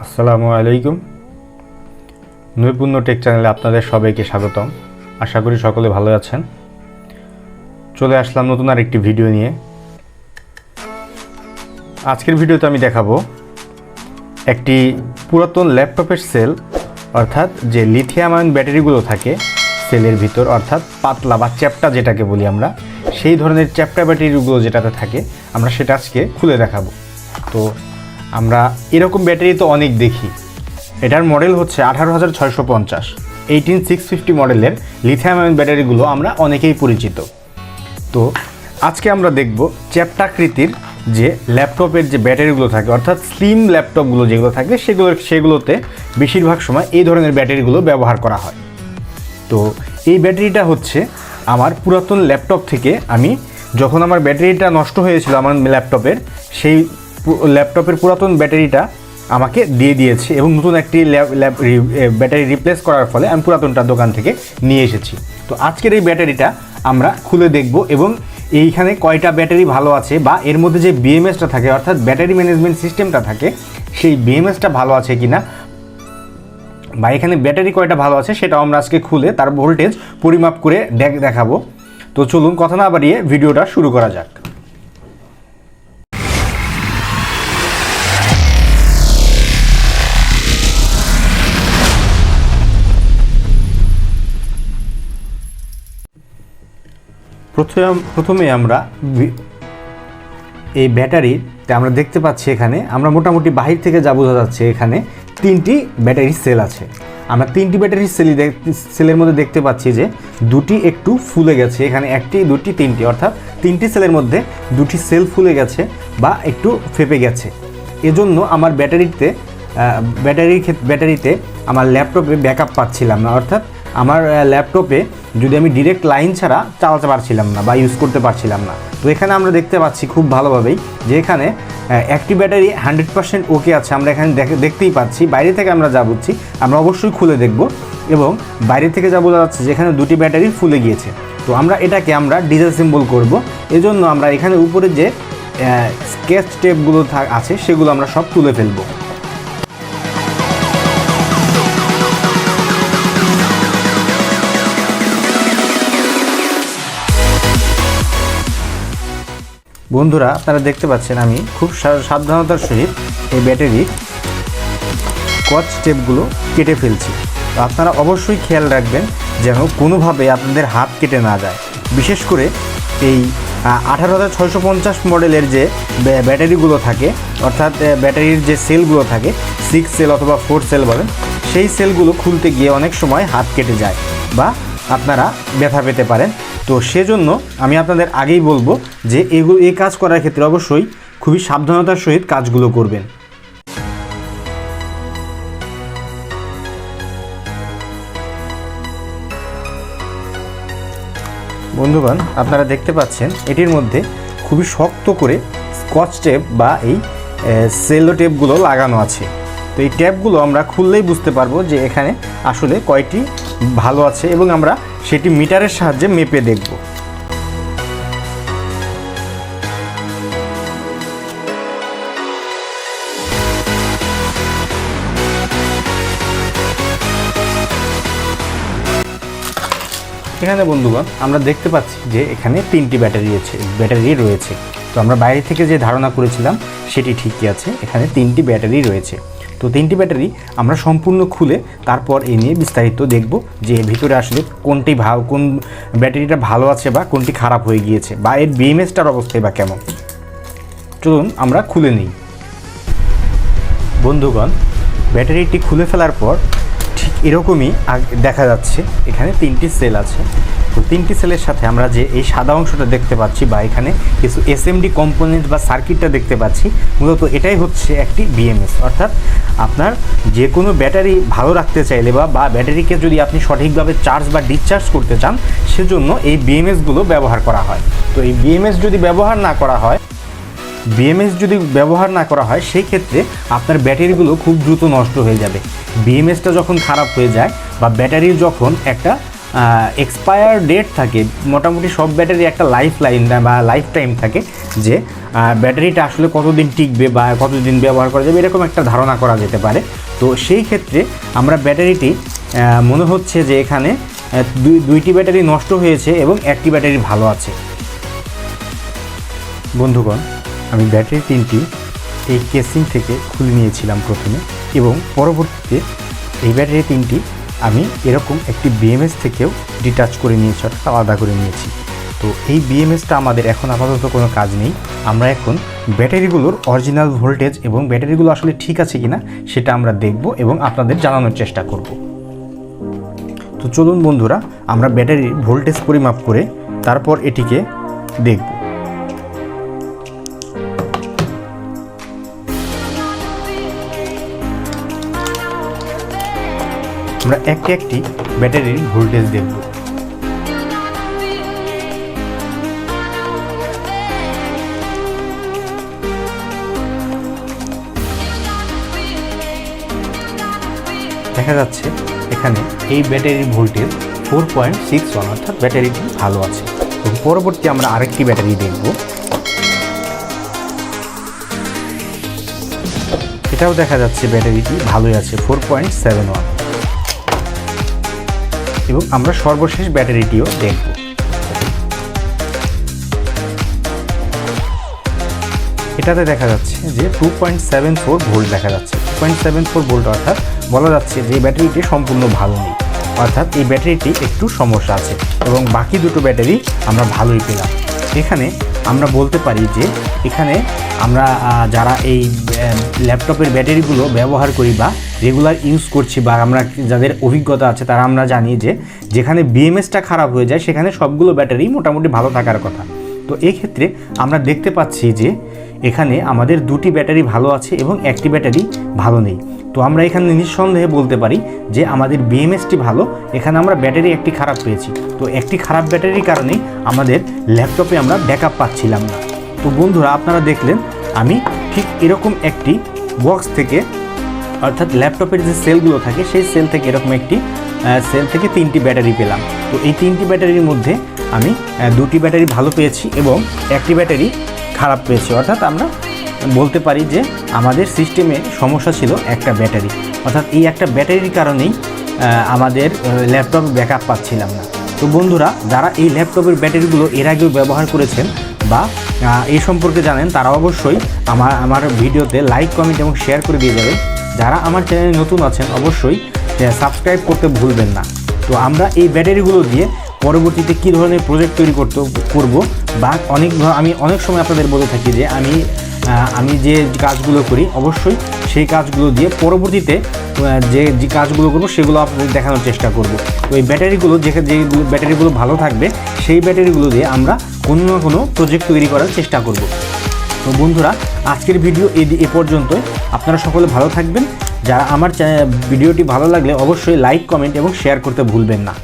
আসসালামু আলাইকুম। নৈপুণ্য টেক চ্যানেলে আপনাদের সবাইকে স্বাগতম। আশা করি সকলে ভালো আছেন। চলে আসলাম নতুন আরেকটি ভিডিও নিয়ে। আজকের ভিডিওতে আমি দেখাবো একটি পুরাতন ল্যাপটপের সেল, অর্থাৎ যে লিথিয়াম আয়ন ব্যাটারিগুলো থাকে সেলের ভিতর, অর্থাৎ পাতলা বা চ্যাপ্টা যেটাকে বলি আমরা, সেই ধরনের চ্যাপ্টা ব্যাটারিগুলো যেটাতে থাকে আমরা সেটা আজকে খুলে দেখাবো। তো আমরা এরকম ব্যাটারি তো অনেক দেখি। এটার মডেল হচ্ছে 18650, 18650 মডেলের লিথিয়াম আয়ন ব্যাটারিগুলো আমরা অনেকেই পরিচিত। তো আজকে আমরা দেখব চ্যাপ্টাকৃতির যে ল্যাপটপের যে ব্যাটারিগুলো থাকে, অর্থাৎ স্লিম ল্যাপটপগুলো যেগুলো থাকে সেগুলোতে বেশিরভাগ সময় এই ধরনের ব্যাটারিগুলো ব্যবহার করা হয়। তো এই ব্যাটারিটা হচ্ছে আমার পুরাতন ল্যাপটপ থেকে আমি যখন আমার ব্যাটারিটা নষ্ট হয়েছিল আমার ল্যাপটপের, সেই ল্যাপটপের পুরাতন ব্যাটারিটা আমাকে দিয়ে দিয়েছে এবং নতুন একটি ব্যাটারি রিপ্লেস করার ফলে আমি পুরাতনটা দোকান থেকে নিয়ে এসেছি। তো আজকের এই ব্যাটারিটা আমরা খুলে দেখব এবং এইখানে কয়টা ব্যাটারি ভালো আছে বা এর মধ্যে যে বিএমএসটা থাকে, অর্থাৎ ব্যাটারি ম্যানেজমেন্ট সিস্টেমটা থাকে, সেই বিএমএসটা ভালো আছে কিনা বা এখানে ব্যাটারি কয়টা ভালো আছে সেটাও আমরা আজকে খুলে তার ভোল্টেজ পরিমাপ করে দেখাবো। তো চলুন কথা না বাড়িয়ে ভিডিওটা শুরু করা যাক। প্রথমে আমরা এই ব্যাটারিতে আমরা দেখতে পাচ্ছি, এখানে আমরা মোটামুটি বাহির থেকে যা বোঝা যাচ্ছে এখানে তিনটি ব্যাটারি সেল আছে। আমরা তিনটি ব্যাটারি সেলের মধ্যে দেখতে পাচ্ছি যে দুটি একটু ফুলে গেছে, এখানে একটি দুটি তিনটি, অর্থাৎ তিনটি সেলের মধ্যে দুটি সেল ফুলে গেছে বা একটু ফেপে গেছে। এজন্য আমার ব্যাটারিতে আমার ল্যাপটপে ব্যাকআপ পাচ্ছিলাম না, অর্থাৎ আমার ল্যাপটপে যদি আমি ডিরেক্ট লাইন ছাড়া চালাতে পারছিলাম না বা ইউজ করতে পারছিলাম না। তো এখানে আমরা দেখতে পাচ্ছি খুব ভালোভাবেই যে এখানে একটি ব্যাটারি 100% ওকে আছে, আমরা এখানে দেখতেই পাচ্ছি। বাইরে থেকে আমরা যা বুঝছি আমরা অবশ্যই খুলে দেখব এবং বাইরে থেকে যা বোঝা যাচ্ছে যে এখানে দুটি ব্যাটারি ফুলে গিয়েছে। তো এটাকে আমরা ডিসঅ্যাসেম্বল করব। এজন্য আমরা এখানে উপরে যে স্কেচ টেপগুলো আছে সেগুলো আমরা সব তুলে ফেলবো। বন্ধুরা, আপনারা দেখতে পাচ্ছেন আমি খুব সাবধানতার সহিত এই ব্যাটারির স্কচ টেপগুলো কেটে ফেলছি। তো আপনারা অবশ্যই খেয়াল রাখবেন যেন কোনোভাবে আপনাদের হাত কেটে না যায়। বিশেষ করে এই 18650 মডেলের যে ব্যাটারিগুলো থাকে, অর্থাৎ ব্যাটারির যে সেলগুলো থাকে 6 সেল অথবা 4 সেল বলেন, সেই সেলগুলো খুলতে গিয়ে অনেক সময় হাত কেটে যায় বা আপনারা ব্যথা পেতে পারেন। তো সেজন্য আমি আপনাদের আগেই বলবো যে এই কাজ করার ক্ষেত্রে অবশ্যই খুবই সাবধানতার সহিত কাজগুলো করবেন। বন্ধুগণ, আপনারা দেখতে পাচ্ছেন এটির মধ্যে খুবই শক্ত করে স্কচ টেপ বা এই সেলো টেপগুলো লাগানো আছে। তো এই ট্যাপগুলো আমরা খুললেই বুঝতে পারবো যে এখানে আসলে কয়টি ভালো আছে এবং আমরা সেটি মিটারের সাহায্যে মেপে দেখব। এখানে বন্ধুগণ আমরা দেখতে পাচ্ছি যে এখানে তিনটি ব্যাটারি রয়েছে। তো আমরা বাইরে থেকে যে ধারণা করেছিলাম সেটি ঠিকই আছে, এখানে তিনটি ব্যাটারি রয়েছে। তো তিনটি ব্যাটারি আমরা সম্পূর্ণ খুলে তারপর এই নিয়ে বিস্তারিত দেখব যে ভিতরে আসলে কোন ব্যাটারিটা ভালো আছে বা কোনটি খারাপ হয়ে গিয়েছে বা এর বিএমএসটার অবস্থায় বা কেমন। চলুন আমরা খুলে নিই। বন্ধুগণ, ব্যাটারিটি খুলে ফেলার পর ঠিক এরকমই দেখা যাচ্ছে এখানে তিনটি সেল আছে। তো তিনটি সেলের সাথে আমরা যে এই সাদা অংশটা দেখতে পাচ্ছি বা এখানে কিছু এসএমডি কম্পোনেন্ট বা সার্কিটটা দেখতে পাচ্ছি, মূলত এটাই হচ্ছে একটি বিএমএস। অর্থাৎ আপনার যে কোনো ব্যাটারি ভালো রাখতে চাইলে বা ব্যাটারিকে যদি আপনি সঠিকভাবে চার্জ বা ডিসচার্জ করতে চান, সেজন্য এই বিএমএসগুলো ব্যবহার করা হয়। তো এই বিএমএস যদি ব্যবহার না করা হয় সেই ক্ষেত্রে আপনার ব্যাটারিগুলো খুব দ্রুত নষ্ট হয়ে যাবে। বিএমএসটা যখন খারাপ হয়ে যায় বা ব্যাটারির যখন একটা এক্সপায়ার ডেট থাকে, মোটামুটি সব ব্যাটারি একটা লাইফ লাইন বা লাইফ টাইম থাকে যে ব্যাটারিটা আসলে কতদিন টিকবে বা কতদিন ব্যবহার করা যাবে, এরকম একটা ধারণা করা যেতে পারে। তো সেই ক্ষেত্রে আমরা ব্যাটারিটি মনে হচ্ছে যে এখানে দুইটি ব্যাটারি নষ্ট হয়েছে এবং একটি ব্যাটারি ভালো আছে। বন্ধুগণ, আমি ব্যাটারি 3টি এই কেসিং থেকে খুলে নিয়েছিলাম প্রথমে, এবং পরবর্তীতে এই ব্যাটারি 3টি আমি এরকম একটি বিএমএস থেকেও ডিটাচ করে নিয়েছি, অর্থাৎ আলাদা করে নিয়েছি। তো এই বিএমএসটা আমাদের এখন আপাতত কোনো কাজ নেই। আমরা এখন ব্যাটারিগুলোর অরিজিনাল ভোল্টেজ এবং ব্যাটারিগুলো আসলে ঠিক আছে কিনা সেটা আমরা দেখব এবং আপনাদের জানানোর চেষ্টা করব। তো চলুন বন্ধুরা, আমরা ব্যাটারির ভোল্টেজ পরিমাপ করে তারপর এটিকে দেখব। আমরা একটি ব্যাটারির ভোল্টেজ দেখব। দেখা যাচ্ছে এখানে এই ব্যাটারির ভোল্টেজ 4.61, অর্থাৎ ব্যাটারিটি ভালো আছে। এবং পরবর্তী আমরা আরেকটি ব্যাটারি দেখব। এটাও দেখা যাচ্ছে ব্যাটারিটি ভালোই আছে, 4.71। এবং আমরা সর্বশেষ ব্যাটারিটিও দেখব। এটাতে দেখা যাচ্ছে যে 2.74 ভোল্ট দেখা যাচ্ছে। 2.74 ভোল্ট অর্থাৎ বলা যাচ্ছে যে এই ব্যাটারিটি সম্পূর্ণ ভালো নেই, অর্থাৎ এই ব্যাটারিটি একটু সমস্যা আছে, এবং বাকি দুটো ব্যাটারি আমরা ভালোই পেলাম। এখানে আমরা বলতে পারি যে এখানে আমরা যারা এই ল্যাপটপের ব্যাটারিগুলো ব্যবহার করি বা রেগুলার ইউজ করছি বা আমরা যাদের অভিজ্ঞতা আছে তারা আমরা জানি যে যেখানে বিএমএসটা খারাপ হয়ে যায় সেখানে সবগুলো ব্যাটারি মোটামুটি ভালো থাকার কথা। তো এই ক্ষেত্রে আমরা দেখতে পাচ্ছি যে এখানে আমাদের দুটি ব্যাটারি ভালো আছে এবং একটি ব্যাটারি ভালো নেই। তো আমরা এখানে নিঃসন্দেহে বলতে পারি যে আমাদের বিএমএসটি ভালো, এখানে আমরা ব্যাটারি একটি খারাপ পেয়েছি। তো একটি খারাপ ব্যাটারির কারণেই আমাদের ল্যাপটপে আমরা ব্যাকআপ পাচ্ছিলাম না। তো বন্ধুরা, আপনারা দেখলেন আমি ঠিক এরকম একটি বক্স থেকে, অর্থাৎ ল্যাপটপের যে সেলগুলো থাকে সেই সেল থেকে এরকম একটি সেল থেকে 3টি ব্যাটারি পেলাম। তো এই 3টি ব্যাটারির মধ্যে আমি দুটি ব্যাটারি ভালো পেয়েছি এবং একটি ব্যাটারি খারাপ পেয়েছি, অর্থাৎ আমরা বলতে পারি যে আমাদের সিস্টেমে সমস্যা ছিল একটা ব্যাটারি, অর্থাৎ এই একটা ব্যাটারির কারণেই আমাদের ল্যাপটপ ব্যাকআপ পাচ্ছিলাম না। তো বন্ধুরা, যারা এই ল্যাপটপের ব্যাটারিগুলো এর আগেও ব্যবহার করেছেন বা এই সম্পর্কে জানেন তারা অবশ্যই আমার ভিডিওতে লাইক, কমেন্ট এবং শেয়ার করে দিয়ে যাবেন। যারা আমার চ্যানেলে নতুন আছেন অবশ্যই সাবস্ক্রাইব করতে ভুলবেন না। তো আমরা এই ব্যাটারিগুলো দিয়ে পরবর্তীতে কী ধরনের প্রজেক্ট তৈরি করব বা আমি অনেক সময় আপনাদের বলে থাকি যে আমি যে কাজগুলো করি অবশ্যই সেই কাজগুলো দিয়ে পরবর্তীতে যে কাজগুলো করবো সেগুলো আপনাদের দেখানোর চেষ্টা করব। তো এই ব্যাটারিগুলো যে ব্যাটারিগুলো ভালো থাকবে সেই ব্যাটারিগুলো দিয়ে আমরা কোনো না কোনো প্রজেক্ট তৈরি করার চেষ্টা করব। তো বন্ধুরা, আজকের ভিডিও এ পর্যন্তই। আপনারা সকলে ভালো থাকবেন। যারা আমার ভিডিওটি ভালো লাগলে অবশ্যই লাইক, কমেন্ট এবং শেয়ার করতে ভুলবেন না।